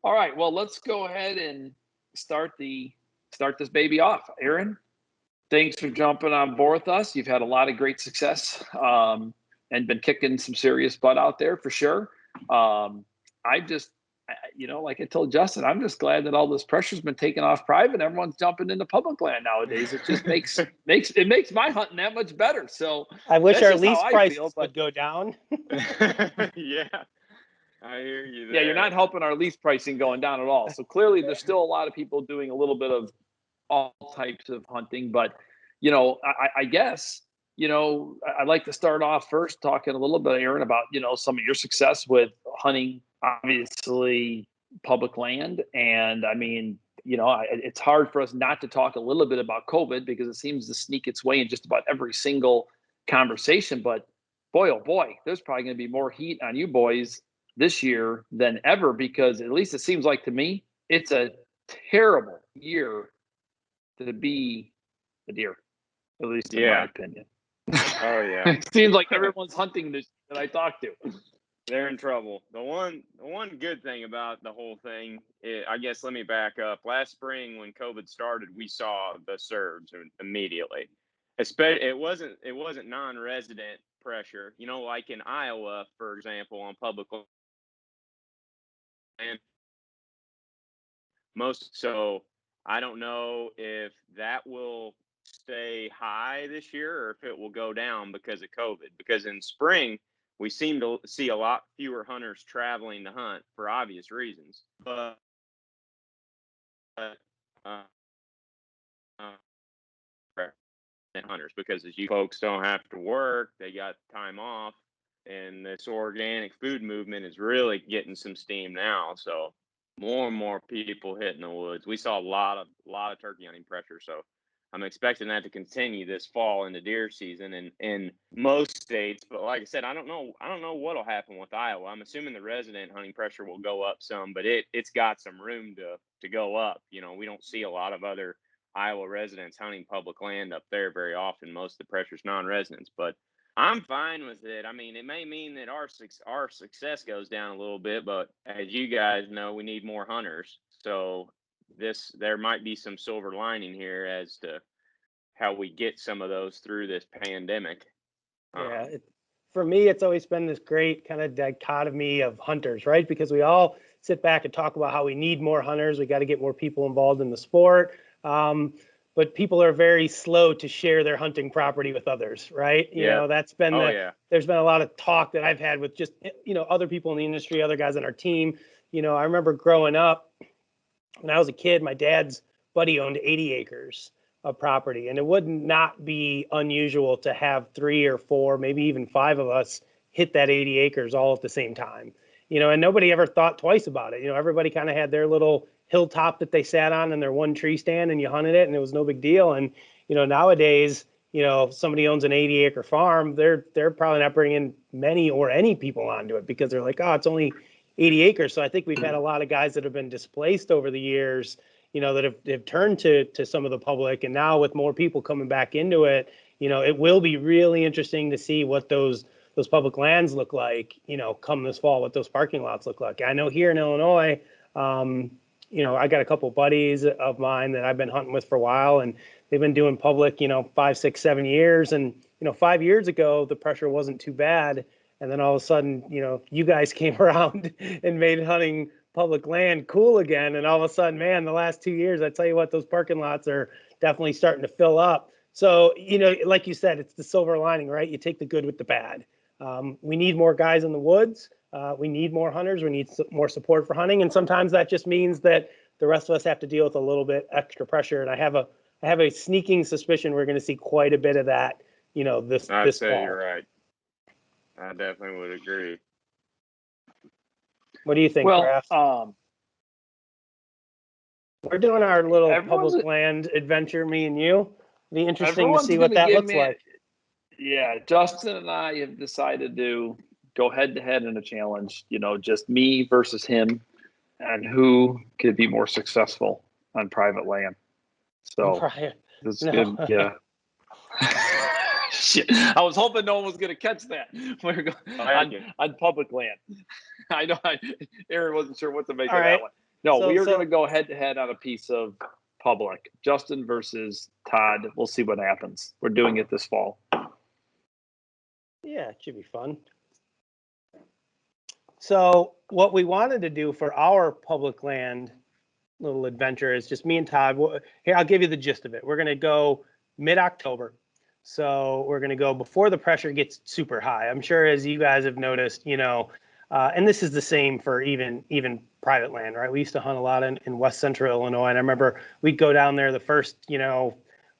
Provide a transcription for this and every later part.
All right. Well, let's go ahead and start this baby off. Aaron, thanks for jumping on board with us. You've had a lot of great success and been kicking some serious butt out there for sure. Like I told Justin, I'm just glad that all this pressure's been taken off private. Everyone's jumping into public land nowadays. It just makes my hunting that much better. So I wish that's our just how lease I prices feel, but would go down. Yeah, I hear you there. yeah, you're not helping our lease pricing going down at all. So clearly there's still a lot of people doing a little bit of all types of hunting. But, I guess, I'd like to start off first talking a little bit, Aaron, about, some of your success with hunting, obviously, public land. And I mean, it's hard for us not to talk a little bit about COVID because it seems to sneak its way in just about every single conversation. But boy, oh boy, there's probably going to be more heat on you boys this year than ever, because at least it seems like to me, it's a terrible year to be a deer, at least in my opinion. Oh yeah. It seems like everyone's hunting this that I talk to. They're in trouble. The one good thing about the whole thing, I guess, let me back up. Last spring when COVID started, we saw the surge immediately. It wasn't non-resident pressure, like in Iowa, for example, on public land. So I don't know if that will stay high this year or if it will go down because of COVID. Because in spring, we seem to see a lot fewer hunters traveling to hunt for obvious reasons. But hunters, because as you folks don't have to work, they got time off, and this organic food movement is really getting some steam now. So more and more people hitting the woods. We saw a lot of turkey hunting pressure. So I'm expecting that to continue this fall into deer season and in most states. But like I said, I don't know what'll happen with Iowa. I'm assuming the resident hunting pressure will go up some, but it's got some room to go up. We don't see a lot of other Iowa residents hunting public land up there very often. Most of the pressure's non-residents, but I'm fine with it. I mean, it may mean that our success goes down a little bit, but as you guys know, we need more hunters. So there might be some silver lining here as to how we get some of those through this pandemic. Yeah, for me, it's always been this great kind of dichotomy of hunters, right? Because we all sit back and talk about how we need more hunters. We got to get more people involved in the sport. But people are very slow to share their hunting property with others, right? That's been there's been a lot of talk that I've had with just, other people in the industry, other guys on our team. I remember growing up when I was a kid, my dad's buddy owned 80 acres of property, and it would not be unusual to have 3 or 4, maybe even 5 of us hit that 80 acres all at the same time, and nobody ever thought twice about it. Everybody kind of had their little hilltop that they sat on and their one tree stand, and you hunted it and it was no big deal. And nowadays, if somebody owns an 80-acre farm, they're probably not bringing many or any people onto it because they're like, oh, it's only 80 acres. So I think we've had a lot of guys that have been displaced over the years, that have turned to some of the public. And now with more people coming back into it, it will be really interesting to see what those public lands look like, come this fall, what those parking lots look like. I know here in Illinois, I got a couple buddies of mine that I've been hunting with for a while, and they've been doing public, 5, 6, 7 years. And, 5 years ago, the pressure wasn't too bad. And then all of a sudden, you guys came around and made hunting public land cool again. And all of a sudden, man, the last 2 years, I tell you what, those parking lots are definitely starting to fill up. So, like you said, it's the silver lining, right? You take the good with the bad. We need more guys in the woods. We need more hunters. We need more support for hunting. And sometimes that just means that the rest of us have to deal with a little bit extra pressure. And I have a sneaking suspicion we're going to see quite a bit of that, this fall. I'd say you're right. I definitely would agree. What do you think, Kraft? We're doing our little public land adventure, me and you. It'll be interesting to see what that looks like. Yeah, Justin and I have decided to go head-to-head in a challenge, just me versus him, and who could be more successful on private land. So this is good. Yeah. Shit. I was hoping no one was going to catch that. We're going on public land. I know Aaron wasn't sure what to make of that one. No, So- we are so- going to go head to head on a piece of public. Justin versus Todd. We'll see what happens. We're doing it this fall. Yeah, it should be fun. So what we wanted to do for our public land little adventure is just me and Todd. Here, I'll give you the gist of it. We're going to go mid-October. So we're going to go before the pressure gets super high. I'm sure, as you guys have noticed, and this is the same for even private land, right? We used to hunt a lot in West Central Illinois, and I remember we'd go down there the first,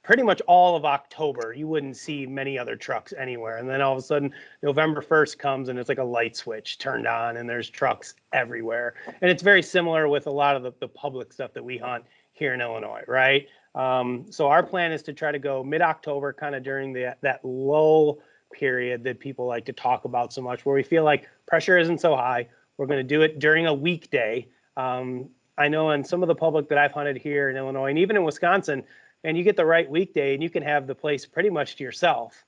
pretty much all of October. You wouldn't see many other trucks anywhere, and then all of a sudden November 1st comes and it's like a light switch turned on, and there's trucks everywhere. And it's very similar with a lot of the public stuff that we hunt here in Illinois, right? So our plan is to try to go mid-October, kind of during that lull period that people like to talk about so much, where we feel like pressure isn't so high. We're going to do it during a weekday. I know in some of the public that I've hunted here in Illinois and even in Wisconsin, and you get the right weekday and you can have the place pretty much to yourself.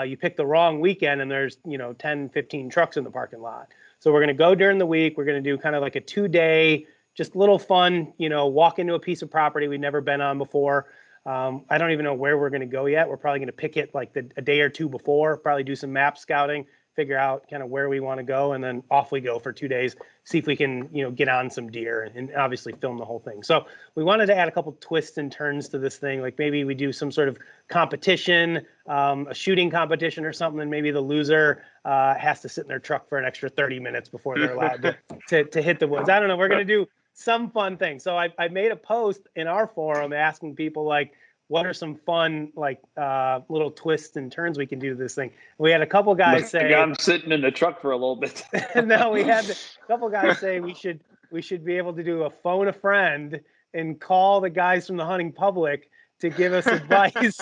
You pick the wrong weekend and there's 10, 15 trucks in the parking lot. So we're going to go during the week. We're going to do kind of like a 2-day, just little fun, walk into a piece of property we've never been on before. I don't even know where we're going to go yet. We're probably going to pick it like a day or two before, probably do some map scouting, figure out kind of where we want to go, and then off we go for 2 days, see if we can, get on some deer and obviously film the whole thing. So we wanted to add a couple twists and turns to this thing. Like maybe we do some sort of competition, a shooting competition or something, and maybe the loser has to sit in their truck for an extra 30 minutes before they're allowed to hit the woods. I don't know. We're going to do some fun thing. So I made a post in our forum asking people like, what are some fun little twists and turns we can do to this thing? We had a couple guys say, I'm sitting in the truck for a little bit. no, we had a couple guys say we should be able to do a phone a friend and call the guys from the hunting public to give us advice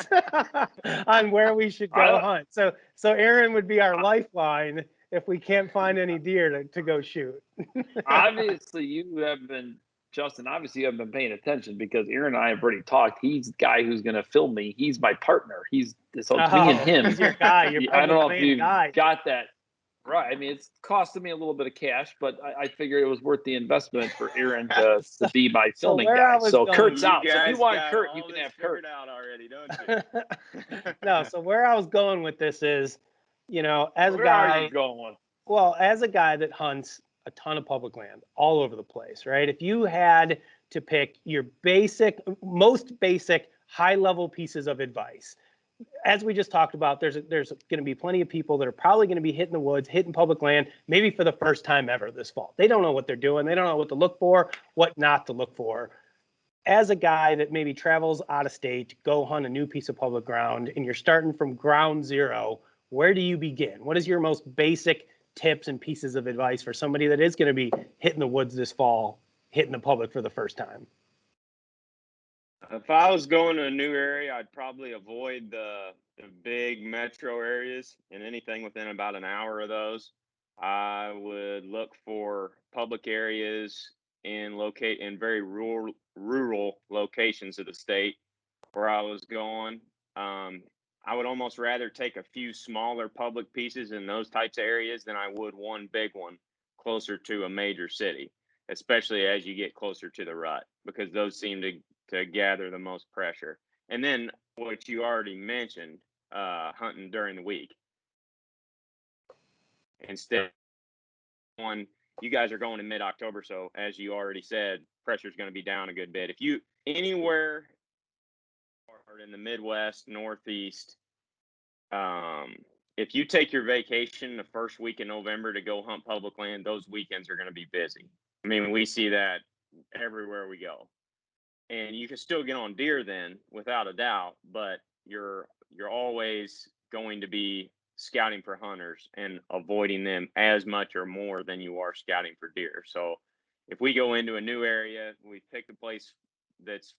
on where we should go hunt. So Aaron would be our lifeline if we can't find any deer to go shoot. Obviously, Justin, obviously you haven't been paying attention because Aaron and I have already talked. He's the guy who's going to film me. He's my partner. So it's me and him. He's your guy. Your I don't know if you guy. got that right. I mean, it's costing me a little bit of cash, but I figured it was worth the investment for Aaron to be my filming guy. So Kurt's out. So if you want Kurt, you can have Kurt. Out already, don't you? No, so where I was going with this is, as a Where guy, are you going? well, as a guy that hunts a ton of public land all over the place, right? If you had to pick your most basic high-level pieces of advice, as we just talked about, there's going to be plenty of people that are probably going to be hitting the woods, hitting public land, maybe for the first time ever this fall. They don't know what they're doing. They don't know what to look for, what not to look for. As a guy that maybe travels out of state to go hunt a new piece of public ground, and you're starting from ground zero, where do you begin? What is your most basic tips and pieces of advice for somebody that is going to be hitting the woods this fall, hitting the public for the first time? If I was going to a new area, I'd probably avoid the big metro areas and anything within about an hour of those. I would look for public areas and locate in very rural locations of the state where I was going. I would almost rather take a few smaller public pieces in those types of areas than I would one big one closer to a major city, especially as you get closer to the rut, because those seem to gather the most pressure. And then what you already mentioned, hunting during the week. Instead, you guys are going in mid-October, so as you already said, pressure is going to be down a good bit. If you anywhere in the Midwest, Northeast, if you take your vacation the first week in November to go hunt public land, those weekends are going to be busy. I mean, we see that everywhere we go. And you can still get on deer then, without a doubt, but you're always going to be scouting for hunters and avoiding them as much or more than you are scouting for deer. So if we go into a new area, we pick a place that's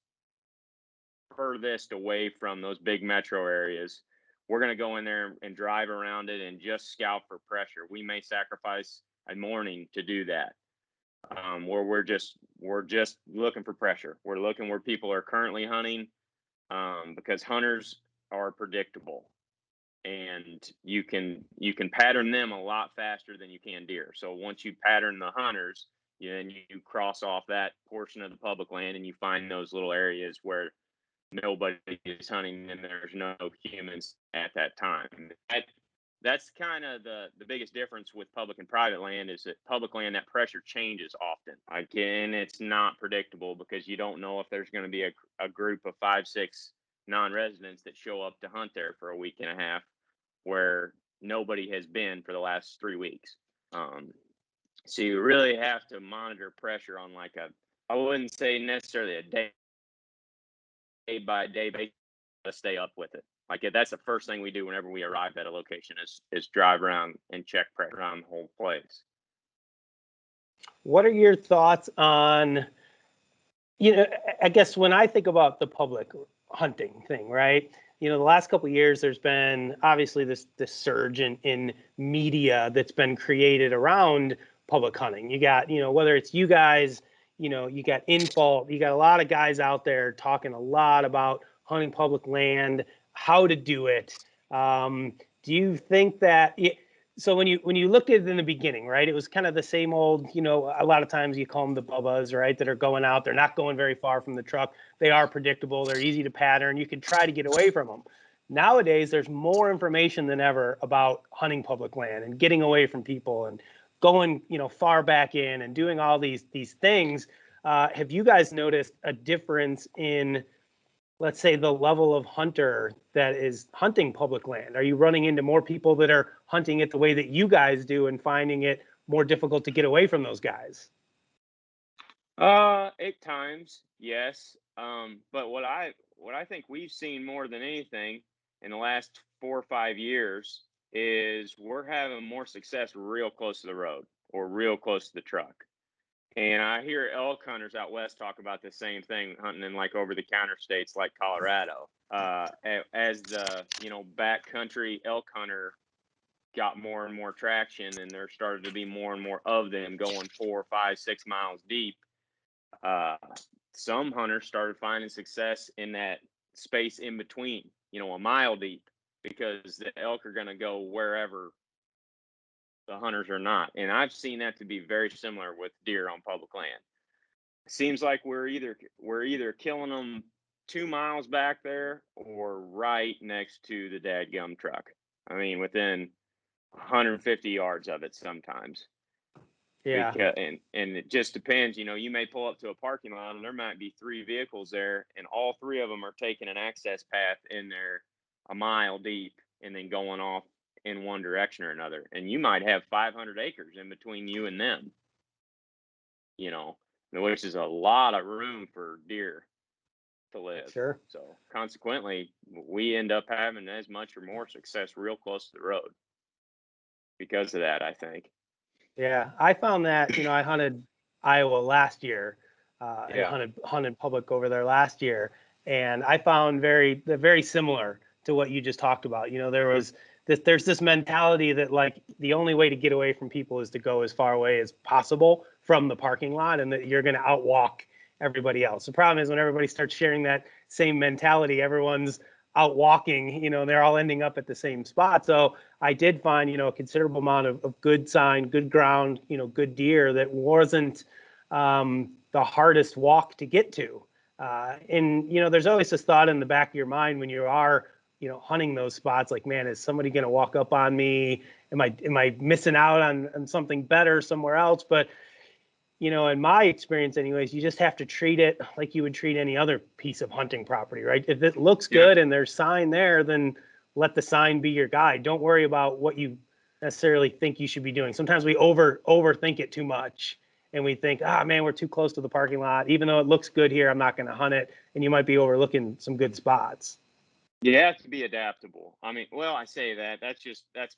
furthest away from those big metro areas, we're going to go in there and drive around it and just scout for pressure. We may sacrifice a morning to do that. Where we're just looking for pressure. We're looking where people are currently hunting, because hunters are predictable, and you can pattern them a lot faster than you can deer. So once you pattern the hunters, and you cross off that portion of the public land and you find those little areas where nobody is hunting and there's no humans at that time. That's kind of the biggest difference with public and private land, is that public land, that pressure changes often. Again, it's not predictable because you don't know if there's going to be a group of 5, 6 non-residents that show up to hunt there for a week and a half where nobody has been for the last 3 weeks. So you really have to monitor pressure on like I wouldn't say necessarily a day by day basis to stay up with it. Like that's the first thing we do whenever we arrive at a location is drive around and check pressure around the whole place. What are your thoughts on, I guess when I think about the public hunting thing, right? The last couple of years, there's been obviously this surge in media that's been created around public hunting. You got, whether it's you guys, you got Infalt, you got a lot of guys out there talking a lot about hunting public land, how to do it. Do you think that so when you looked at it in the beginning, right, it was kind of the same old, a lot of times you call them the bubbas, right, that are going out, they're not going very far from the truck. They are predictable. They're easy to pattern. You can try to get away from them. Nowadays, there's more information than ever about hunting public land and getting away from people and going, far back in and doing all these things. Have you guys noticed a difference in, let's say, the level of hunter that is hunting public land? Are you running into more people that are hunting it the way that you guys do and finding it more difficult to get away from those guys? At times, yes. But what I think we've seen more than anything in the last 4 or 5 years is we're having more success real close to the road or real close to the truck. And I hear elk hunters out west talk about the same thing, hunting in like over the counter states like Colorado. As the backcountry elk hunter got more and more traction, and there started to be more and more of them going 4, 5, 6 miles deep. Some hunters started finding success in that space in between, a mile deep, because the elk are going to go wherever the hunters are not. And I've seen that to be very similar with deer on public land. It seems like we're either killing them 2 miles back there or right next to the dadgum truck. I mean, within 150 yards of it sometimes. Yeah. Because, and it just depends, you may pull up to a parking lot and there might be 3 vehicles there and all 3 of them are taking an access path in there a mile deep and then going off in one direction or another. And you might have 500 acres in between you and them, which is a lot of room for deer to live. Sure. So consequently, we end up having as much or more success real close to the road because of that, I think. Yeah, I found that, I hunted Iowa last year, and hunted public over there last year, and I found very similar to what you just talked about. There's this mentality that like the only way to get away from people is to go as far away as possible from the parking lot, and that you're going to outwalk everybody else. The problem is when everybody starts sharing that same mentality, everyone's out walking, they're all ending up at the same spot. So I did find, a considerable amount of good sign, good ground, good deer that wasn't the hardest walk to get to. And, there's always this thought in the back of your mind when you are, hunting those spots, like, man, is somebody going to walk up on me? Am I missing out on something better somewhere else? But in my experience anyways, you just have to treat it like you would treat any other piece of hunting property, right? If it looks good and there's sign there, then let the sign be your guide. Don't worry about what you necessarily think you should be doing. Sometimes we overthink it too much and we think, man, we're too close to the parking lot. Even though it looks good here, I'm not going to hunt it. And you might be overlooking some good spots. You have to be adaptable. I mean, well, I say that. That's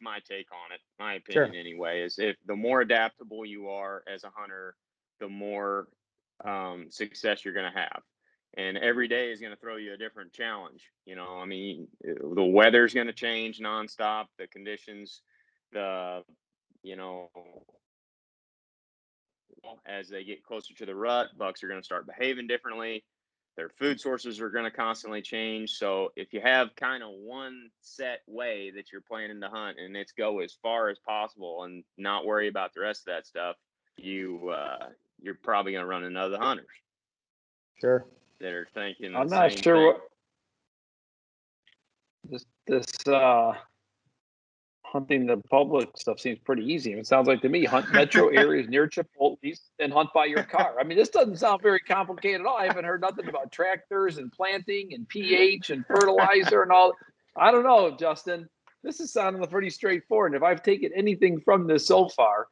my take on it. My opinion, Sure. anyway, is if the more adaptable you are as a hunter, the more success you're going to have. And every day is going to throw you a different challenge. I mean, the weather's going to change nonstop. The conditions, as they get closer to the rut, bucks are going to start behaving differently. Their food sources are going to constantly change. So if you have kind of one set way that you're planning to hunt and it's go as far as possible and not worry about the rest of that stuff, you you're probably going to run into other hunters. Sure. That are thinking the I'm not same sure thing. what this hunting the public stuff seems pretty easy. It sounds like to me, hunt metro areas near Chipotle's and hunt by your car. I mean, this doesn't sound very complicated at all. I haven't heard nothing about tractors and planting and pH and fertilizer and all. I don't know, Justin. This is sounding pretty straightforward. And if I've taken anything from this so far,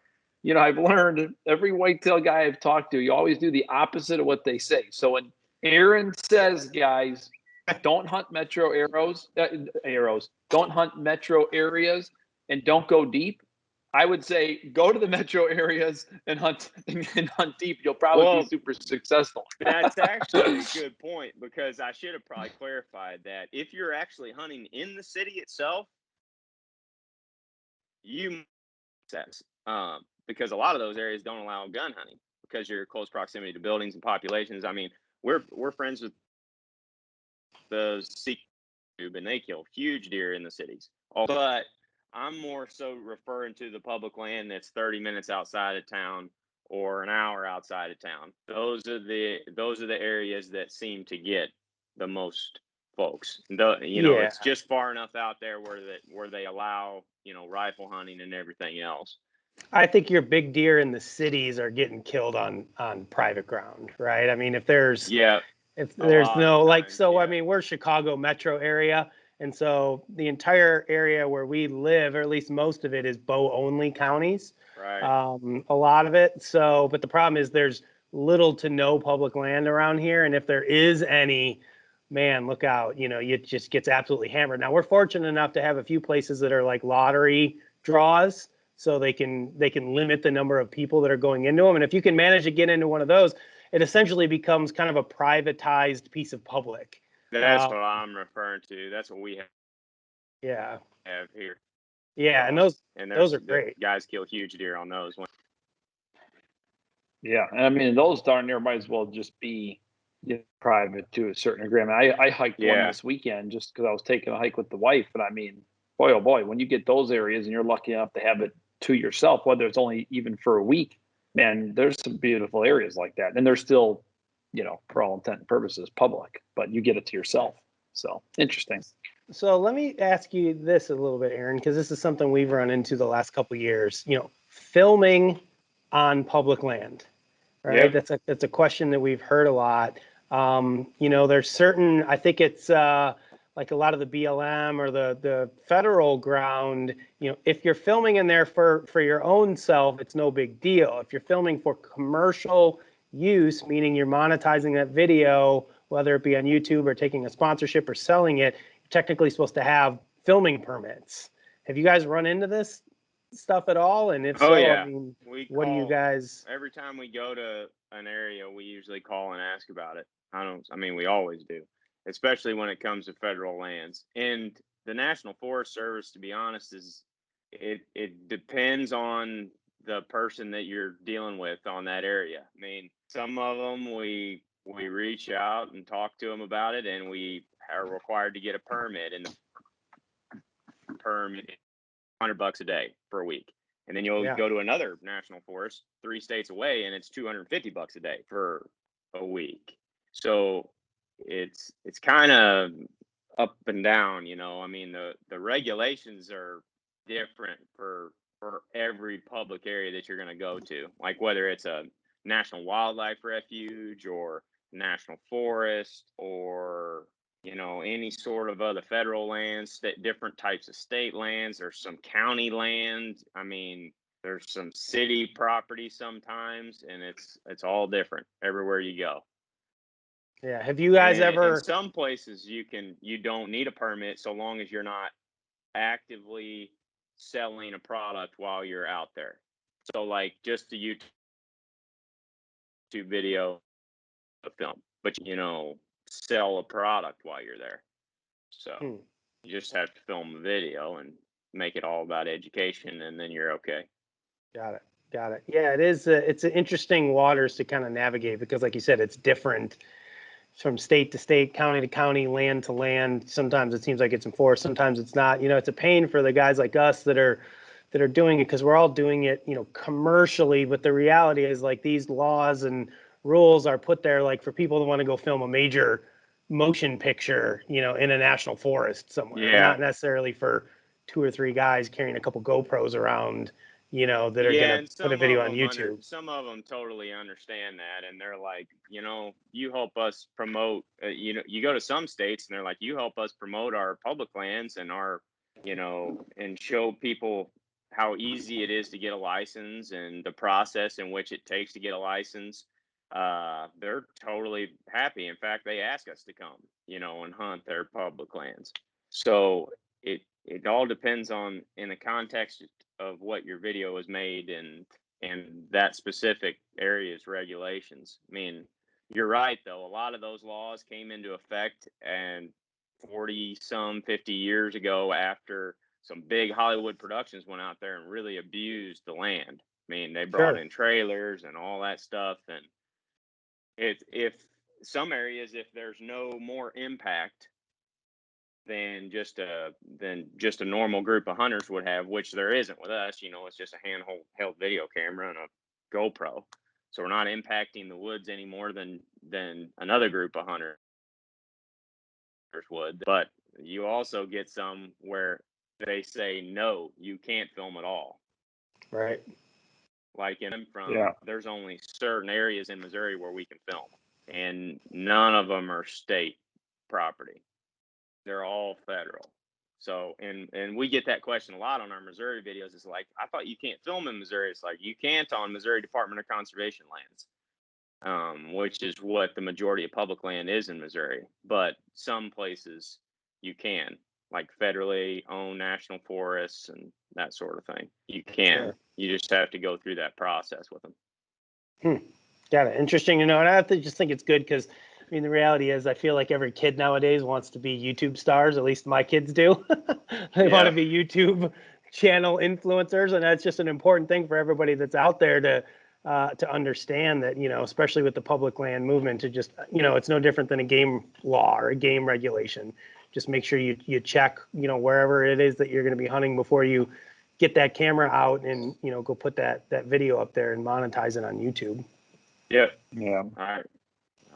I've learned every whitetail guy I've talked to, you always do the opposite of what they say. So when Aaron says, guys, don't hunt metro arrows, don't hunt metro areas, and don't go deep, I would say go to the metro areas and hunt deep. You'll probably be super successful. That's actually a good point, because I should have probably clarified that if you're actually hunting in the city itself, because a lot of those areas don't allow gun hunting because you're close proximity to buildings and populations. I mean, we're friends with the Sea Tube, and they kill huge deer in the cities. But I'm more so referring to the public land that's 30 minutes outside of town or an hour outside of town. Those are the areas that seem to get the most folks. It's just far enough out there where they allow, rifle hunting and everything else. I think your big deer in the cities are getting killed on private ground, right? I mean, if there's I mean, we're Chicago metro area. And so the entire area where we live, or at least most of it, is bow only counties. Right. A lot of it. So, but the problem is there's little to no public land around here. And if there is any, man, look out, it just gets absolutely hammered. Now, we're fortunate enough to have a few places that are like lottery draws, so they can limit the number of people that are going into them. And if you can manage to get into one of those, it essentially becomes kind of a privatized piece of public. That's what I'm referring to. That's what we have. Yeah. Have here. Yeah, and those are great. Guys kill huge deer on those ones. Yeah, I mean, those darn near might as well just be private to a certain degree. I mean, I hiked one this weekend just because I was taking a hike with the wife, and I mean, boy, oh boy, when you get those areas and you're lucky enough to have it to yourself, whether it's only even for a week, man, there's some beautiful areas like that, and they're still, for all intent and purposes, public, but you get it to yourself. So interesting. So let me ask you this a little bit, Aaron, because this is something we've run into the last couple of years. Filming on public land, right? Yep. That's a question that we've heard a lot. There's certain, I think it's like a lot of the BLM or the federal ground. If you're filming in there for your own self, it's no big deal. If you're filming for commercial use, meaning you're monetizing that video, whether it be on YouTube or taking a sponsorship or selling it, you're technically supposed to have filming permits. Have you guys run into this stuff at all? And if so, yeah. I mean, what do you guys? Every time we go to an area, we usually call and ask about it. We always do, especially when it comes to federal lands. And the National Forest Service, to be honest, it depends on the person that you're dealing with on that area. I mean, some of them we reach out and talk to them about it, and we are required to get a permit, and the permit is $100 a day for a week. And then you'll go to another national forest 3 states away, and it's $250 a day for a week. So it's kind of up and down, I mean, the regulations are different for every public area that you're going to go to, like whether it's a national wildlife refuge or national forest or any sort of other federal lands, different types of state lands. There's some county land. I mean, there's some city property sometimes, and it's all different everywhere you go. Yeah. Have you guys ever? In some places you don't need a permit so long as you're not actively selling a product while you're out there. So like just a YouTube video, a film, but sell a product while you're there. So you just have to film a video and make it all about education, and then you're okay. Got it. Yeah, it is. It's an interesting waters to kind of navigate because, like you said, it's different from state to state, county to county, land to land. Sometimes it seems like it's enforced, sometimes it's not. It's a pain for the guys like us that that are doing it, because we're all doing it, commercially. But the reality is, like, these laws and rules are put there, like, for people that want to go film a major motion picture, in a national forest somewhere, Yeah. not necessarily for 2 or 3 guys carrying a couple GoPros around, that are Yeah, going and to put a video on YouTube. some of them totally understand that, and they're like, you help us promote. You go to some states, and they're like, you help us promote our public lands and our, and show people how easy it is to get a license and the process in which it takes to get a license. They're totally happy. In fact, they ask us to come, and hunt their public lands. So it all depends on, in the context of what your video is made and that specific area's regulations. I mean, you're right though. A lot of those laws came into effect and 50 years ago, after some big Hollywood productions went out there and really abused the land. I mean, they brought in trailers and all that stuff, and if some areas, if there's no more impact than just a normal group of hunters would have, which there isn't with us. It's just a handheld video camera and a GoPro, so we're not impacting the woods any more than another group of hunters would. But you also get some where they say, no, you can't film at all. Right. Like there's only certain areas in Missouri where we can film, and none of them are state property. They're all federal. So, and we get that question a lot on our Missouri videos. It's like, I thought you can't film in Missouri. It's like, you can't on Missouri Department of Conservation lands, which is what the majority of public land is in Missouri. But some places you can, like federally owned national forests and that sort of thing. You can. Sure. You just have to go through that process with them. Got it. Interesting to know. And I have to just think it's good because, the reality is, I feel like every kid nowadays wants to be YouTube stars. At least my kids do. They want to be YouTube channel influencers, and that's just an important thing for everybody that's out there to understand that, especially with the public land movement, to just, it's no different than a game law or a game regulation. Just make sure you check, wherever it is that you're going to be hunting before you get that camera out and, go put that video up there and monetize it on YouTube. Yep. Yeah.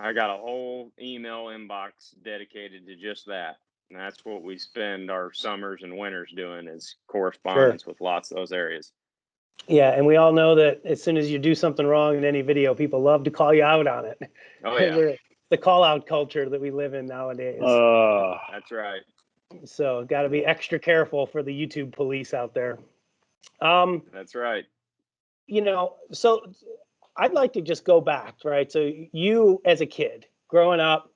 I got a whole email inbox dedicated to just that. And that's what we spend our summers and winters doing, is correspondence with lots of those areas. Yeah, and we all know that as soon as you do something wrong in any video, people love to call you out on it. Oh, yeah. The call-out culture that we live in nowadays. That's right. So got to be extra careful for the YouTube police out there. That's right. So I'd like to just go back, right? So you, as a kid, growing up,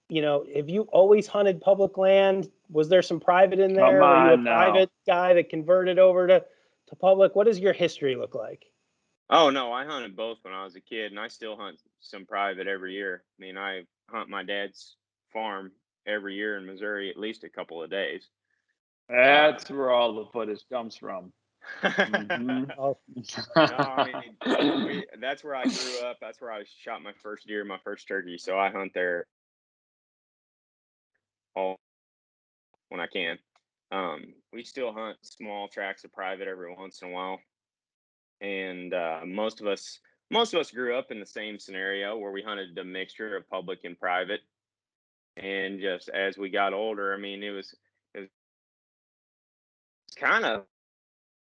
have you always hunted public land? Was there some private in there? Were you a private guy that converted over to public? What does your history look like? Oh, no, I hunted both when I was a kid, and I still hunt some private every year. I hunt my dad's farm every year in Missouri at least a couple of days. That's where all the footage comes from. Mm-hmm. No, that's where I grew up. That's where I shot my first deer, my first turkey. So I hunt there all when I can. We still hunt small tracts of private every once in a while, and most of us grew up in the same scenario where we hunted a mixture of public and private. And just as we got older, it was kind of.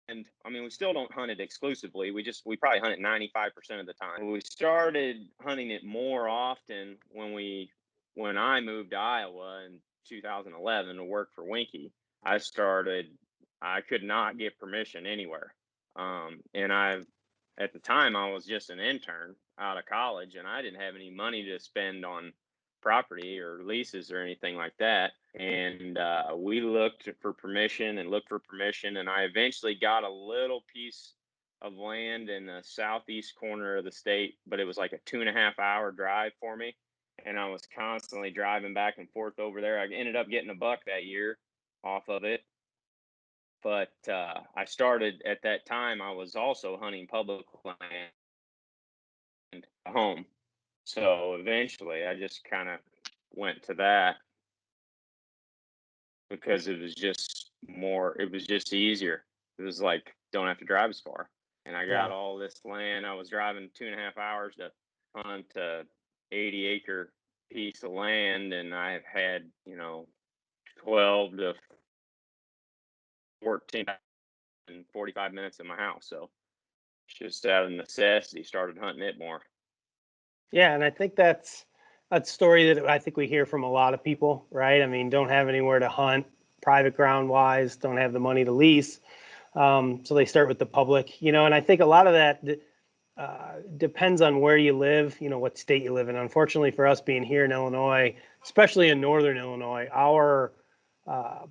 And we still don't hunt it exclusively. We probably hunt it 95% of the time. We started hunting it more often when I moved to Iowa in 2011 to work for Winky. I could not get permission anywhere. And at the time I was just an intern out of college, and I didn't have any money to spend on property or leases or anything like that. And we looked for permission, and I eventually got a little piece of land in the southeast corner of the state, but it was like a 2.5 hour drive for me, and I was constantly driving back and forth over there. I ended up getting a buck that year off of it, but I started at that time. I was also hunting public land at home. So eventually I just kind of went to that because it was just easier. It was like don't have to drive as far. And I got Yeah. all this land. I was driving 2.5 hours to hunt a 80-acre piece of land, and I've had 12 to 14 and 45 minutes in my house. So it's just out of necessity started hunting it more. Yeah, and I think that's a story that I think we hear from a lot of people, right? I mean, don't have anywhere to hunt, private ground wise, don't have the money to lease. So they start with the public, and I think a lot of that depends on where you live, what state you live in. Unfortunately for us being here in Illinois, especially in northern Illinois, our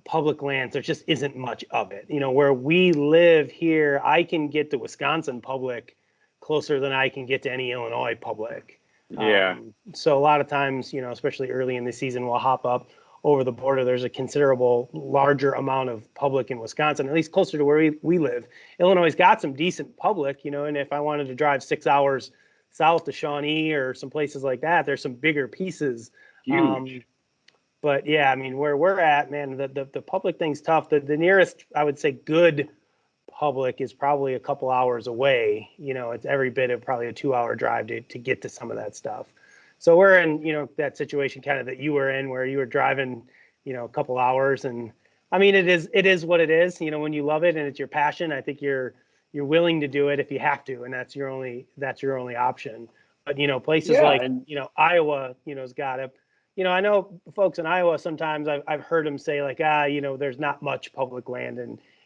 public lands, there just isn't much of it. Where we live here, I can get to Wisconsin public closer than I can get to any Illinois public. Yeah. So a lot of times, especially early in the season, we'll hop up over the border. There's a considerable larger amount of public in Wisconsin, at least closer to where we live. Illinois got some decent public, and if I wanted to drive 6 hours south to Shawnee or some places like that, there's some bigger pieces. Huge. But yeah, I mean, where we're at, man, the public thing's tough. The nearest, I would say, good public is probably a couple hours away. It's every bit of probably a 2-hour drive to get to some of that stuff. So we're in, that situation kind of that you were in where you were driving, a couple hours. And I mean, it is what it is. When you love it and it's your passion, I think you're willing to do it if you have to, and that's your only option. But, places like, Iowa, has got to, I know folks in Iowa, sometimes I've heard them say like, there's not much public land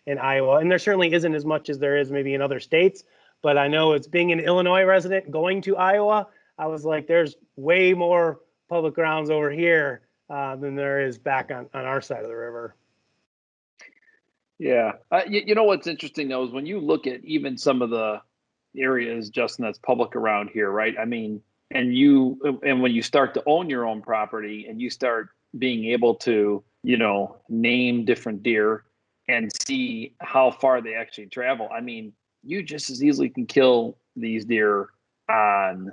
in Iowa. And there certainly isn't as much as there is maybe in other states. But I know it's being an Illinois resident going to Iowa, I was like, there's way more public grounds over here than there is back on our side of the river. Yeah. You know what's interesting, though, is when you look at even some of the areas, Justin, that's public around here, right? I mean, and when you start to own your own property and you start being able to, name different deer and see how far they actually travel. I mean, you just as easily can kill these deer on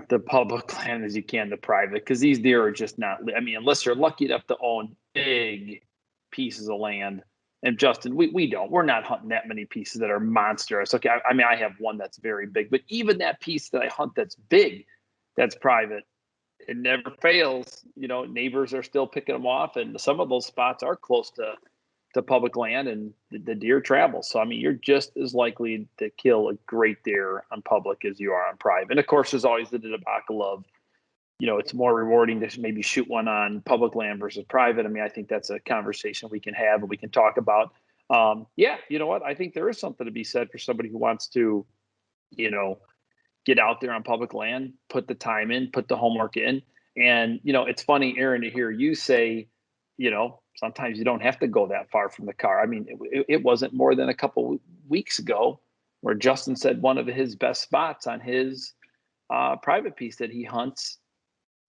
the public land as you can the private, because these deer are just not, I mean, unless you're lucky enough to own big pieces of land. And Justin, we're not hunting that many pieces that are monstrous. Okay, I mean, I have one that's very big, but even that piece that I hunt that's big, that's private, it never fails. Neighbors are still picking them off, and some of those spots are close to public land, and the deer travel. So, I mean, you're just as likely to kill a great deer on public as you are on private. And of course, there's always the debacle of, it's more rewarding to maybe shoot one on public land versus private. I mean, I think that's a conversation we can have and we can talk about. Yeah, you know what? I think there is something to be said for somebody who wants to, get out there on public land, put the time in, put the homework in. And, it's funny, Aaron, to hear you say, sometimes you don't have to go that far from the car. I mean, it wasn't more than a couple weeks ago where Justin said one of his best spots on his private piece that he hunts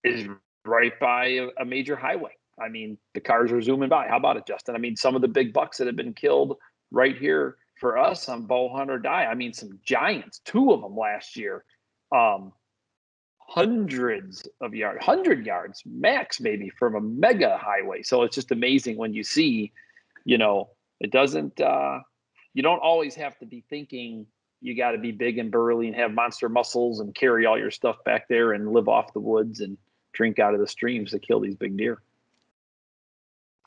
is right by a major highway. I mean, the cars are zooming by. How about it, Justin? I mean, some of the big bucks that have been killed right here for us on Bowhunt or Die. I mean, some giants, 2 of them last year. Hundreds of yards, 100 yards max, maybe, from a mega highway. So it's just amazing when you see, it doesn't, you don't always have to be thinking you got to be big and burly and have monster muscles and carry all your stuff back there and live off the woods and drink out of the streams to kill these big deer.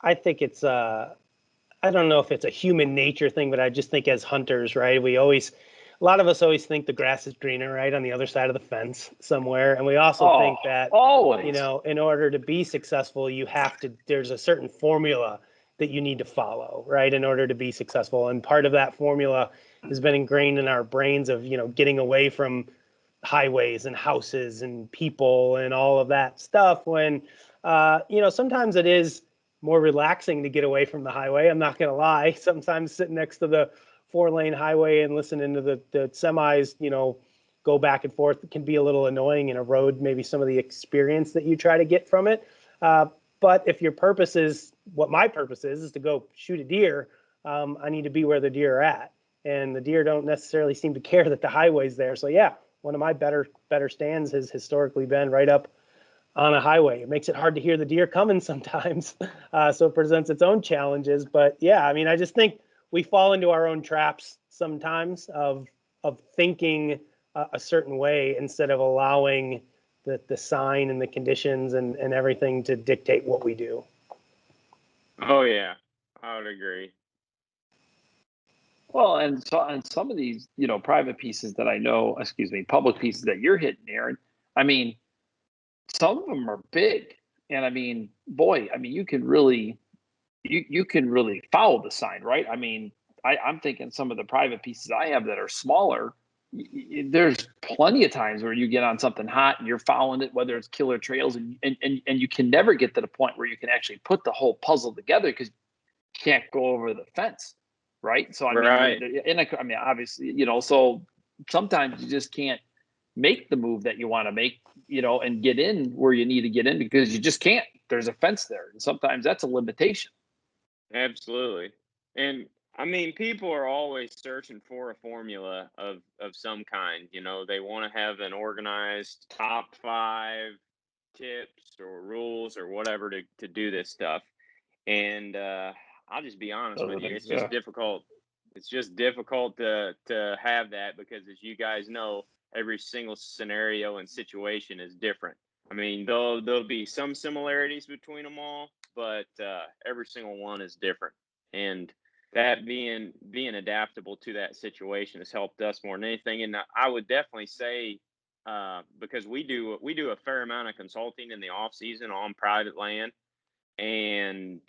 I think it's, I don't know if it's a human nature thing, but I just think as hunters, right, a lot of us always think the grass is greener, right, on the other side of the fence somewhere. And we also think that, always. In order to be successful, there's a certain formula that you need to follow, right, in order to be successful. And part of that formula has been ingrained in our brains of, getting away from highways and houses and people and all of that stuff when, sometimes it is more relaxing to get away from the highway. I'm not going to lie. Sometimes sitting next to the 4-lane highway and listening to the semis, go back and forth, it can be a little annoying and erode maybe some of the experience that you try to get from it. But if your purpose is what my purpose is to go shoot a deer, I need to be where the deer are at. And the deer don't necessarily seem to care that the highway's there. So yeah, one of my better stands has historically been right up on a highway. It makes it hard to hear the deer coming sometimes. So it presents its own challenges. But yeah, I mean, I just think we fall into our own traps sometimes of thinking a certain way instead of allowing the sign and the conditions and everything to dictate what we do. Oh yeah, I would agree. Well, and so on some of these, private pieces that I know, public pieces that you're hitting, Aaron, I mean, some of them are big. And I mean, boy, I mean, you can really follow the sign, right? I mean, I'm thinking some of the private pieces I have that are smaller, there's plenty of times where you get on something hot and you're following it, whether it's killer trails, and you can never get to the point where you can actually put the whole puzzle together because you can't go over the fence. Right. So, I mean, Right. obviously, so sometimes you just can't make the move that you want to make, and get in where you need to get in because you just can't. There's a fence there. And sometimes that's a limitation. Absolutely. And I mean, people are always searching for a formula of some kind. They want to have an organized top 5 tips or rules or whatever to do this stuff. And I'll just be honest with you, it's just difficult. It's just difficult to have that because, as you guys know, every single scenario and situation is different. I mean, there'll be some similarities between them all, but every single one is different. And that being adaptable to that situation has helped us more than anything. And I would definitely say, because we do a fair amount of consulting in the off season on private land, and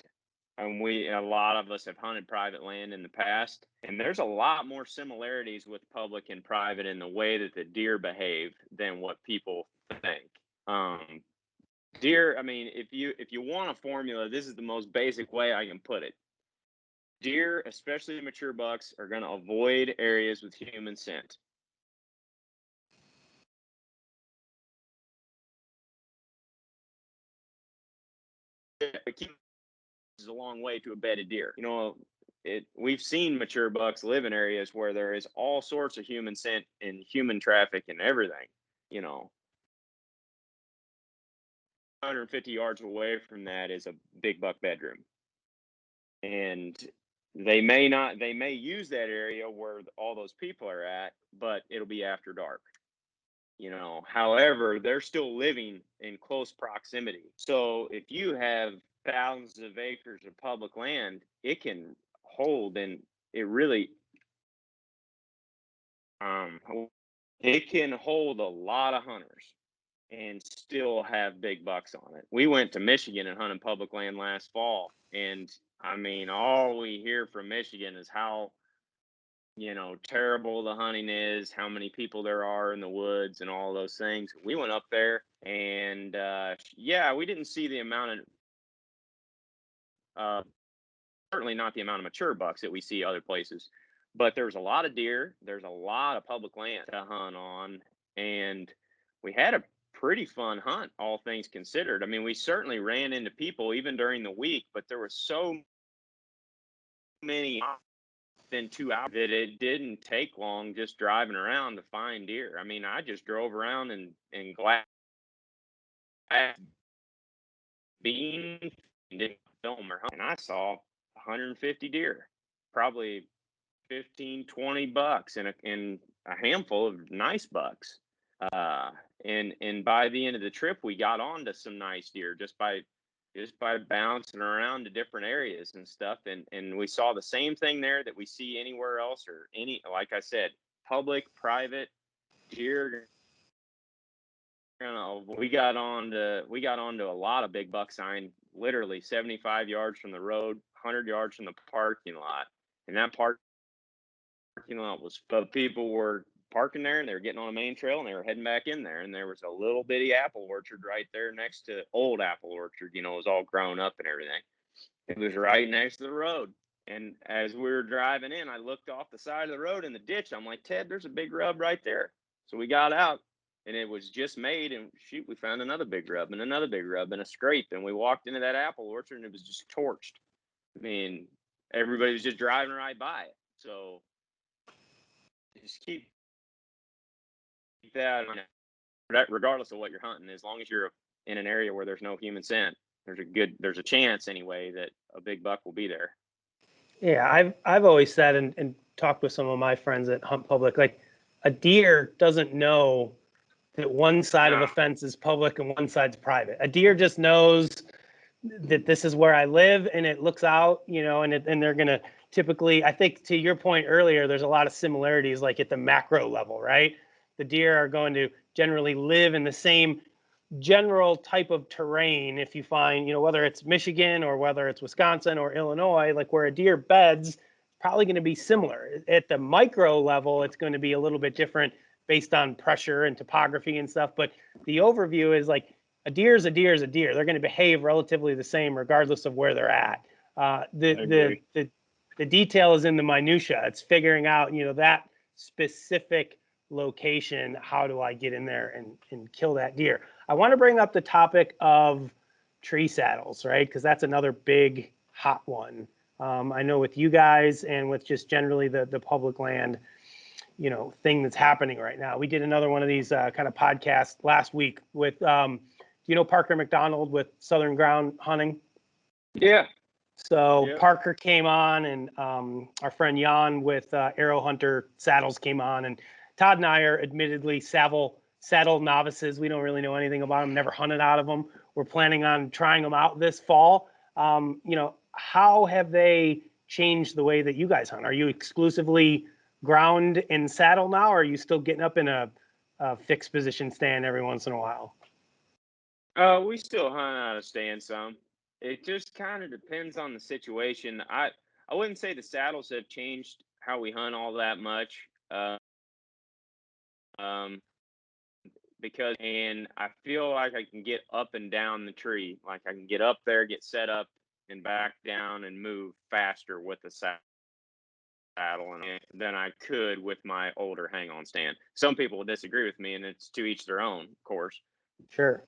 a lot of us have hunted private land in the past, and there's a lot more similarities with public and private in the way that the deer behave than what people think. Deer, I mean, if you want a formula, this is the most basic way I can put it. Deer, especially mature bucks, are going to avoid areas with human scent. Is a long way to a bedded deer. We've seen mature bucks live in areas where there is all sorts of human scent and human traffic and everything. 150 yards away from that is a big buck bedroom, and they may use that area where all those people are at, but it'll be after dark. However, they're still living in close proximity. So if you have thousands of acres of public land, it can hold, and it really it can hold a lot of hunters and still have big bucks on it. We went to Michigan and hunted public land last fall, and I mean, all we hear from Michigan is how terrible the hunting is, how many people there are in the woods and all those things. We went up there and we didn't see the amount of certainly not the amount of mature bucks that we see other places, but there's a lot of deer, there's a lot of public land to hunt on, and we had a pretty fun hunt, all things considered. I mean, we certainly ran into people even during the week, but there were so many than 2 hours that it didn't take long just driving around to find deer. I mean, I just drove around and glass beans and didn't film or hunt, and I saw 150 deer, probably 15, 20 bucks, and a handful of nice bucks. And by the end of the trip, we got onto some nice deer just by bouncing around to different areas and stuff. And we saw the same thing there that we see anywhere else, or like I said, public, private deer. We got onto a lot of big buck sign, literally 75 yards from the road, 100 yards from the parking lot. And that parking lot was, people were parking there, and they were getting on a main trail, and they were heading back in there. And there was a little bitty apple orchard right there next to old apple orchard. It was all grown up and everything. It was right next to the road. And as we were driving in, I looked off the side of the road in the ditch. I'm like, Ted, there's a big rub right there. So we got out, and it was just made, and shoot, we found another big rub and another big rub and a scrape. And we walked into that apple orchard, and it was just torched. I mean, everybody was just driving right by it. So just keep that, regardless of what you're hunting, as long as you're in an area where there's no human scent, there's a chance anyway that a big buck will be there. Yeah, I've always said, and talked with some of my friends that hunt public, like a deer doesn't know that one side of a fence is public and one side's private. A deer just knows that this is where I live, and it looks out, and they're going to typically, I think to your point earlier, there's a lot of similarities, like at the macro level, right? The deer are going to generally live in the same general type of terrain. If you find, whether it's Michigan or whether it's Wisconsin or Illinois, like where a deer beds, probably going to be similar. At the micro level, it's going to be a little bit different based on pressure and topography and stuff. But the overview is like a deer is a deer is a deer. They're going to behave relatively the same regardless of where they're at. The detail is in the minutia. It's figuring out, that specific location. How do I get in there and kill that deer? I want to bring up the topic of tree saddles, right? Because that's another big hot one. I know with you guys and with just generally the public land, thing that's happening right now. We did another one of these kind of podcasts last week with, Parker McDonald with Southern Ground Hunting? Yeah. So Parker came on, and our friend Jan with Arrow Hunter Saddles came on, and Todd and I are admittedly saddle novices. We don't really know anything about them, never hunted out of them. We're planning on trying them out this fall. How have they changed the way that you guys hunt? Are you exclusively ground and saddle now, or are you still getting up in a fixed position stand every once in a while? We still hunt out of stand some. It just kind of depends on the situation. I wouldn't say the saddles have changed how we hunt all that much. Because I feel like I can get up and down the tree. Like I can get up there, get set up, and back down and move faster with the saddle than I could with my older hang-on stand. Some people will disagree with me, and it's to each their own, of course. Sure.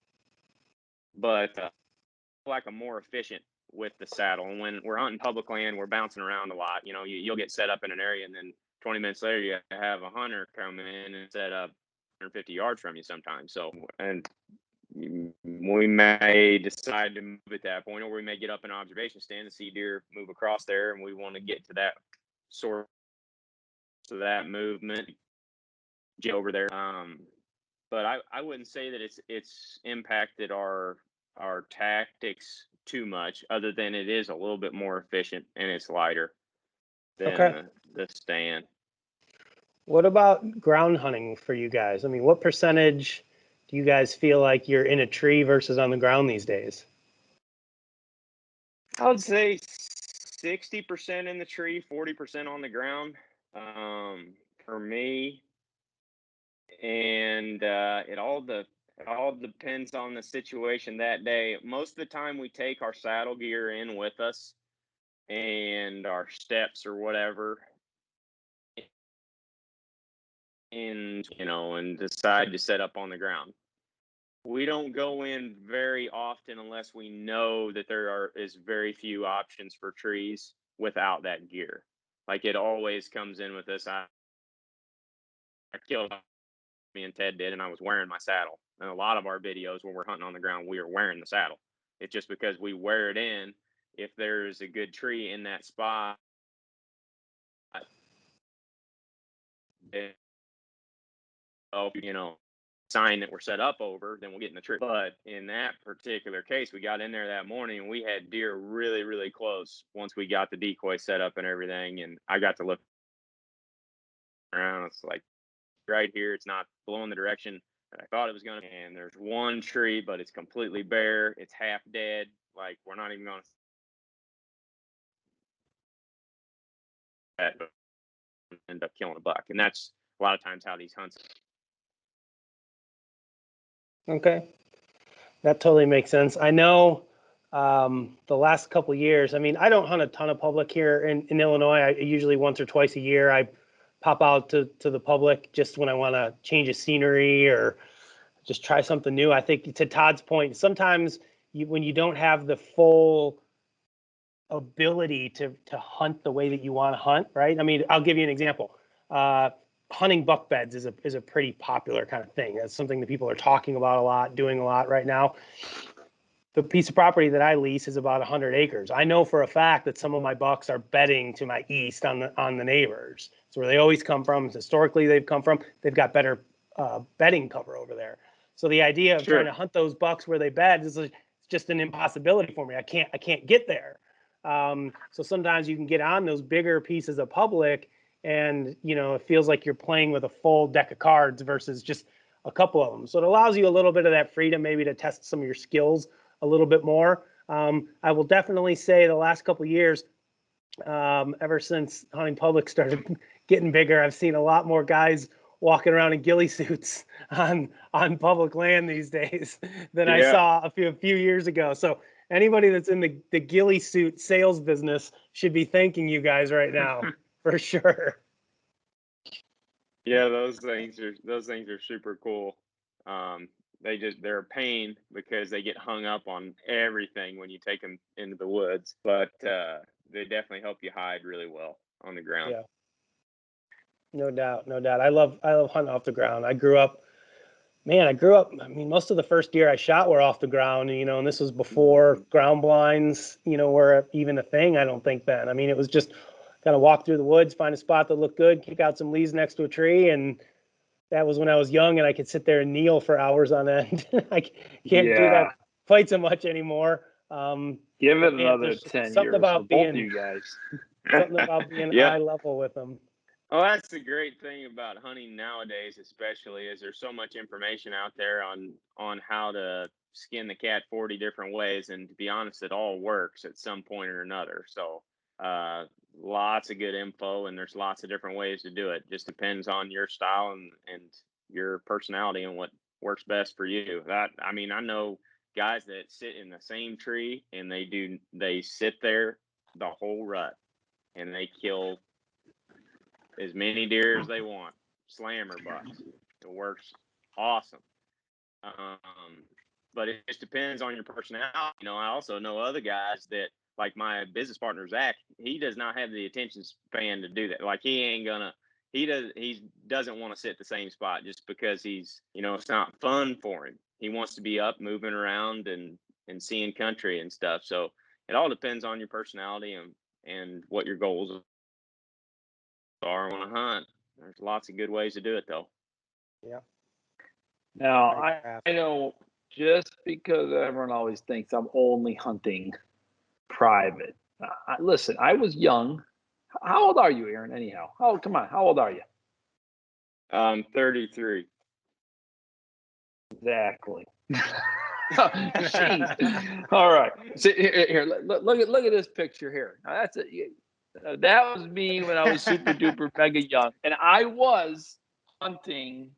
But I feel like I'm more efficient with the saddle. And when we're hunting public land, we're bouncing around a lot. You'll get set up in an area, and then 20 minutes later, you have a hunter come in and set up 150 yards from you sometimes. So, and we may decide to move at that point, or we may get up an observation stand to see deer move across there, and we want to get to that source of that movement over there. But I wouldn't say that it's impacted our tactics too much, other than it is a little bit more efficient and it's lighter than the stand. What about ground hunting for you guys? I mean, what percentage do you guys feel like you're in a tree versus on the ground these days? I would say 60% in the tree, 40% on the ground, for me. And it all depends on the situation that day. Most of the time, we take our saddle gear in with us and our steps or whatever, and decide to set up on the ground. We don't go in very often unless we know that there is very few options for trees without that gear. Like it always comes in with us. I killed, me and Ted did, and I was wearing my saddle. And a lot of our videos when we're hunting on the ground, we are wearing the saddle. It's just because we wear it in. If there's a good tree in that spot, sign that we're set up over, then we'll get in the tree. But in that particular case, we got in there that morning and we had deer really, really close once we got the decoy set up and everything. And I got to look around. It's like right here. It's not blowing the direction that I thought it was going to. And there's one tree, but it's completely bare. It's half dead. Like we're not even going to end up killing a buck. And that's a lot of times how these hunts. Okay. That totally makes sense. I know the last couple of years, I mean, I don't hunt a ton of public here in Illinois. I usually once or twice a year, I pop out to the public just when I want to change a scenery or just try something new. I think to Todd's point, sometimes when you don't have the full ability to hunt the way that you want to hunt, right? I mean, I'll give you an example. Hunting buck beds is a pretty popular kind of thing. That's something that people are talking about a lot, doing a lot right now. the piece of property that I lease is about 100 acres. I know for a fact that some of my bucks are bedding to my east on the neighbors. It's where they always come from. Historically, they've come from. They've got better bedding cover over there. So the idea of trying to hunt those bucks where they bed is just an impossibility for me. I can't get there. So sometimes you can get on those bigger pieces of public, and it feels like you're playing with a full deck of cards versus just a couple of them. So it allows you a little bit of that freedom, maybe to test some of your skills a little bit more. I will definitely say the last couple of years, ever since hunting public started getting bigger, I've seen a lot more guys walking around in ghillie suits on public land these days than I saw a few years ago. So anybody that's in the ghillie suit sales business should be thanking you guys right now for sure. Yeah, those things are super cool. They're a pain because they get hung up on everything when you take them into the woods, but they definitely help you hide really well on the ground. Yeah, no doubt. I love hunting off the ground. I grew up. I mean, most of the first deer I shot were off the ground, and this was before ground blinds, were even a thing. I don't think then. I mean, it was just kind of walk through the woods, find a spot that looked good, kick out some leaves next to a tree, and that was when I was young and I could sit there and kneel for hours on end. I can't do that quite so much anymore. Give it another 10 years for both of you guys. Something about being eye level with them. Oh, that's the great thing about hunting nowadays, especially, is there's so much information out there on how to skin the cat 40 different ways, and to be honest, it all works at some point or another. So lots of good info, and there's lots of different ways to do it. Just depends on your style and your personality and what works best for you. I know guys that sit in the same tree and they sit there the whole rut and they kill as many deer as they want, slammer bucks. It works awesome. But it just depends on your personality. I also know other guys that, like my business partner Zach, he does not have the attention span to do that. Like he doesn't want to sit the same spot just because it's not fun for him. He wants to be up, moving around and seeing country and stuff. So it all depends on your personality and what your goals are on a hunt. There's lots of good ways to do it though. Yeah. Now I know, just because everyone always thinks I'm only hunting private. Listen, I was young. How old are you, Aaron, anyhow? Come on. How old are you? 33. Exactly. Jeez. All right. So here, look at this picture here. Now, that was me when I was super duper mega young, and I was hunting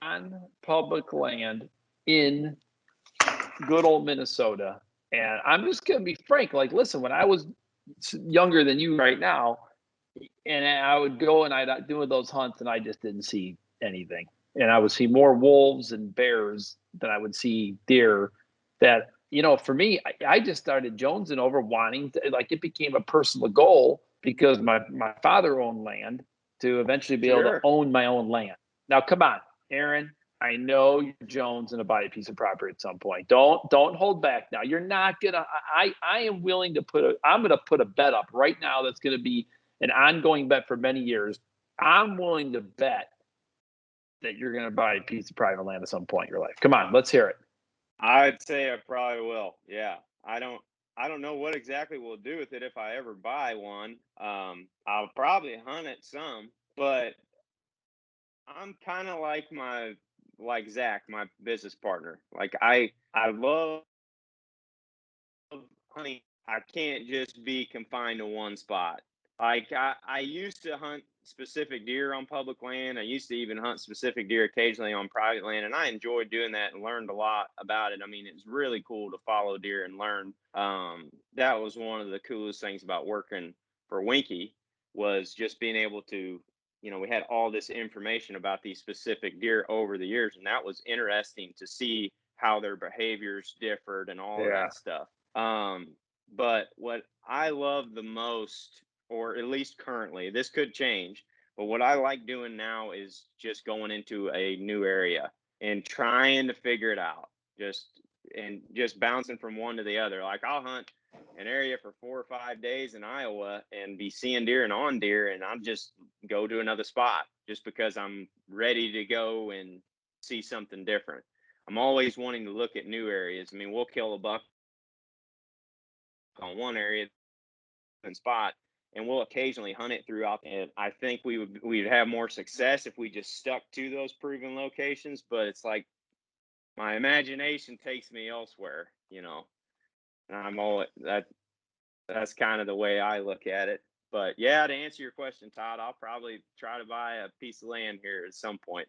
on public land in good old Minnesota. And I'm just going to be frank. Like, listen, when I was younger than you right now, and I would go and I'd do those hunts, and I just didn't see anything. And I would see more wolves and bears than I would see deer. That, for me, I just started jonesing over wanting to, like, it became a personal goal because my father owned land to eventually be able to own my own land. Now, come on, Aaron. I know you're jonesing to buy a piece of property at some point. Don't hold back now. You're not gonna. I am willing to I'm gonna put a bet up right now that's gonna be an ongoing bet for many years. I'm willing to bet that you're gonna buy a piece of private land at some point in your life. Come on, let's hear it. I'd say I probably will. Yeah, I don't know what exactly we'll do with it if I ever buy one. I'll probably hunt it some, but I'm kind of like Zach, my business partner. Like I love hunting. I can't just be confined to one spot. Like I used to hunt specific deer on public land. I used to even hunt specific deer occasionally on private land, and I enjoyed doing that and learned a lot about it. I mean, it's really cool to follow deer and learn. That was one of the coolest things about working for Winky, was just being able to, we had all this information about these specific deer over the years, and that was interesting to see how their behaviors differed and all of that stuff. But what I love the most, or at least currently, this could change, but what I like doing now is just going into a new area and trying to figure it out. Just and just bouncing from one to the other. Like I'll hunt an area for 4 or 5 days in Iowa and be seeing deer and on deer, and I'll just go to another spot just because I'm ready to go and see something different. I'm always wanting to look at new areas. I mean, we'll kill a buck on one area and spot, and we'll occasionally hunt it throughout. And I think we'd have more success if we just stuck to those proven locations. But it's like my imagination takes me elsewhere, you know. And I'm all that's kind of the way I look at it. But yeah, to answer your question, Todd, I'll probably try to buy a piece of land here at some point.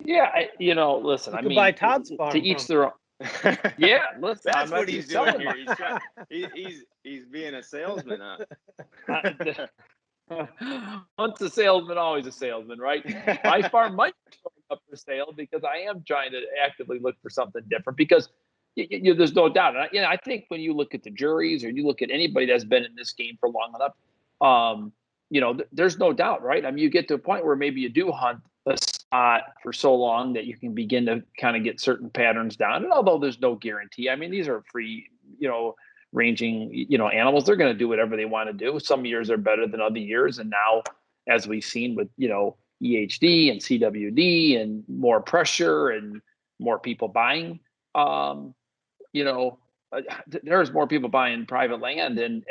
Yeah, listen, You I could mean, buy Todd's farm to each from their own. Yeah, listen, That's what he's doing selling here. He's being a salesman. Once a salesman, always a salesman, right? My farm might be going up for sale because I am trying to actively look for something different because there's no doubt. I think when you look at the juries or you look at anybody that's been in this game for long enough, there's no doubt, right? I mean, you get to a point where maybe you do hunt a spot for so long that you can begin to kind of get certain patterns down. And although there's no guarantee, I mean, these are free, ranging, animals. They're going to do whatever they want to do. Some years are better than other years. And now, as we've seen with, EHD and CWD and more pressure and more people buying, there's more people buying private land and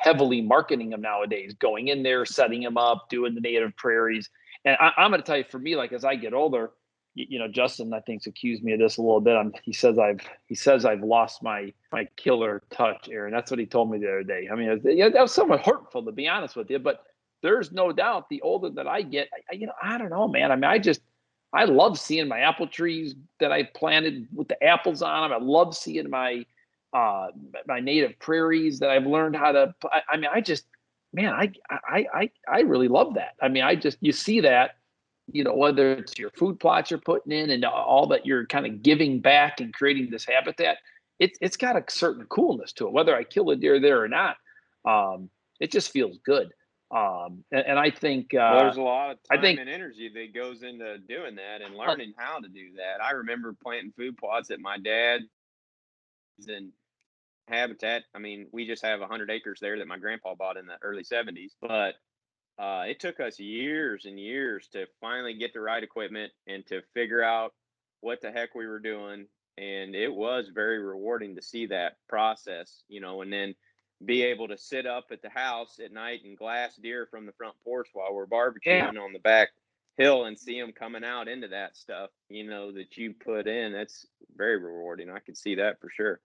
heavily marketing them nowadays, going in there, setting them up, doing the native prairies. And I'm going to tell you, for me, like as I get older, Justin, I think's accused me of this a little bit. He says I've lost my killer touch, Aaron. That's what he told me the other day. I mean, that was somewhat hurtful, to be honest with you. But there's no doubt, the older that I get, I don't know, man. I mean, I love seeing my apple trees that I planted with the apples on them. I love seeing my native prairies that I've learned how to. I mean, I really love that. I mean, you see that, whether it's your food plots you're putting in and all that you're kind of giving back and creating this habitat, it's got a certain coolness to it. Whether I kill a deer there or not, it just feels good. And I think there's a lot of time and energy that goes into doing that and learning how to do that. I remember planting food plots at my dad's and habitat. I mean, we just have 100 acres there that my grandpa bought in the early 70s, but it took us years and years to finally get the right equipment and to figure out what the heck we were doing. And it was very rewarding to see that process, and then be able to sit up at the house at night and glass deer from the front porch while we're barbecuing on the back hill and see them coming out into that stuff, that you put in. That's very rewarding. I could see that for sure.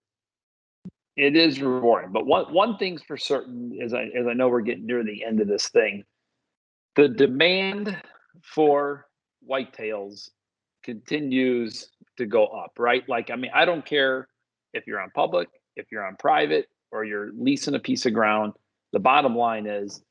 It is rewarding, but one thing's for certain, as I know we're getting near the end of this thing, the demand for whitetails continues to go up, right? Like, I mean, I don't care if you're on public, if you're on private, or you're leasing a piece of ground. The bottom line is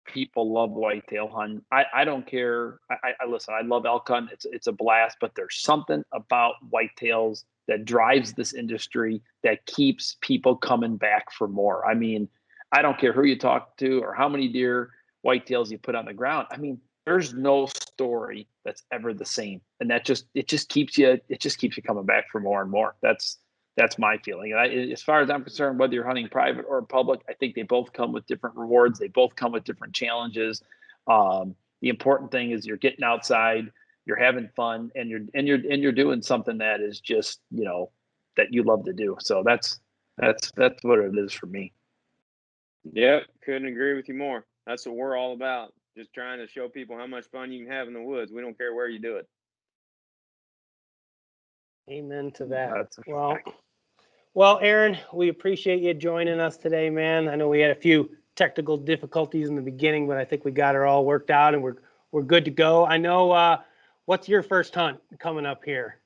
people love whitetail hunting. I don't care. I listen, I love elk hunting. It's a blast, but there's something about whitetails that drives this industry that keeps people coming back for more. I mean, I don't care who you talk to or how many deer whitetails you put on the ground. I mean, there's no story that's ever the same. And it just keeps you coming back for more and more. That's my feeling. And as far as I'm concerned, whether you're hunting private or public, I think they both come with different rewards. They both come with different challenges. The important thing is you're getting outside, you're having fun, and you're doing something that is just, that you love to do. So that's what it is for me. Yep, couldn't agree with you more. That's what we're all about. Just trying to show people how much fun you can have in the woods. We don't care where you do it. Amen to that. Well, Aaron, we appreciate you joining us today, man. I know we had a few technical difficulties in the beginning, but I think we got it all worked out and we're good to go. I know, what's your first hunt coming up here?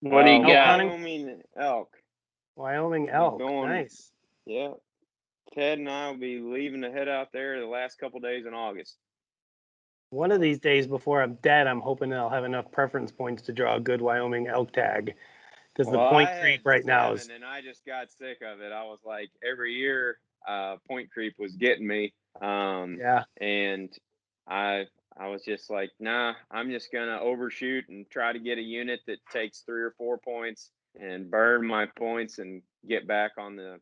What do you got? Wyoming elk. Wyoming elk. Nice. Yeah. Ted and I will be leaving to head out there the last couple days in August. One of these days before I'm dead, I'm hoping that I'll have enough preference points to draw a good Wyoming elk tag. Because the point creep right now is. And I just got sick of it. I was like, every year, point creep was getting me. Yeah. And I was just like, nah, I'm just gonna overshoot and try to get a unit that takes 3 or 4 points and burn my points and get back on the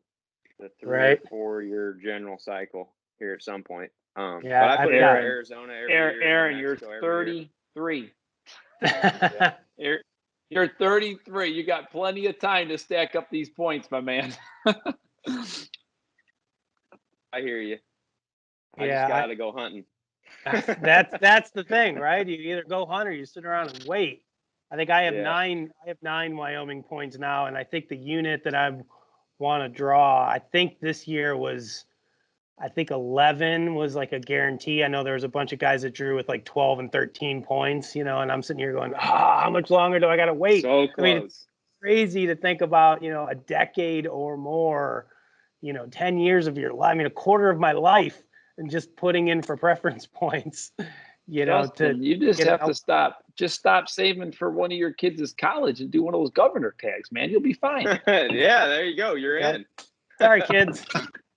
3 Right. or 4 year general cycle here at some point. Yeah, but I put it in Aaron- Arizona every year. Aaron, you're Mexico every year. 33. got You're 33. You got plenty of time to stack up these points, my man. I hear you. I Yeah, just got to go hunting. that's the thing, right? You either go hunt or you sit around and wait. I think I have Yeah. 9. I have 9 Wyoming points now, and I think the unit that I want to draw, I think this year was, I think 11 was like a guarantee. I know there was a bunch of guys that drew with like 12 and 13 points, and I'm sitting here going, how much longer do I got to wait? So close. I mean, it's crazy to think about, a decade or more, 10 years of your life. I mean, a quarter of my life, and just putting in for preference points, Justin, you just have to stop. Just stop saving for one of your kids' college and do one of those governor tags, man. You'll be fine. Yeah, there you go. You're in. Sorry, kids.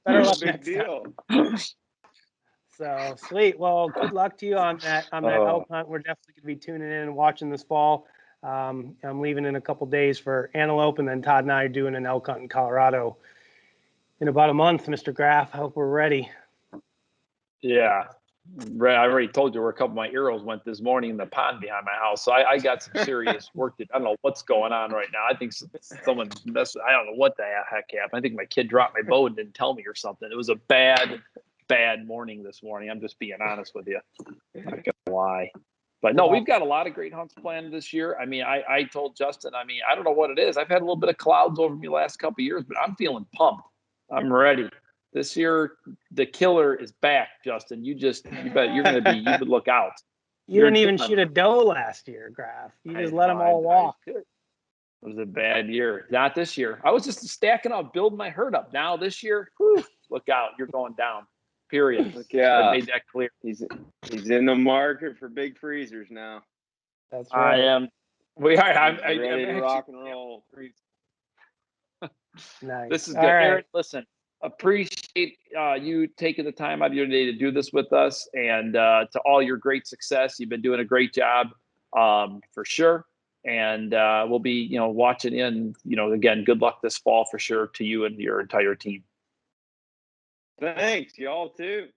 Better luck Big next deal. time. So sweet. Well, good luck to you on that elk hunt. We're definitely going to be tuning in and watching this fall. I'm leaving in a couple days for antelope, and then Todd and I are doing an elk hunt in Colorado in about a month, Mr. Graff. I hope we're ready. Yeah. I already told you where a couple of my arrows went this morning in the pond behind my house. So I got some serious work to do. I don't know what's going on right now. I think someone messed. I don't know what the heck happened. I think my kid dropped my bow and didn't tell me or something. It was a bad morning this morning. I'm just being honest with you. I'm not gonna lie. But no, we've got a lot of great hunts planned this year. I mean, I told Justin, I don't know what it is. I've had a little bit of clouds over me the last couple of years, but I'm feeling pumped. I'm ready. This year, the killer is back, Justin. You bet you would look out. You didn't even shoot a doe last year, Graff. You just let them all walk. It was a bad year. Not this year. I was just stacking up, building my herd up. Now this year, look out. You're going down. Period. Look out. I made that clear. He's in the market for big freezers now. That's right. I am. We are. I'm ready to rock and roll. Nice. This is good. All right. Aaron, listen, appreciate you taking the time out of your day to do this with us, and to all your great success. You've been doing a great job, for sure. And we'll be, watching in, again, good luck this fall for sure to you and your entire team. Thanks, y'all too.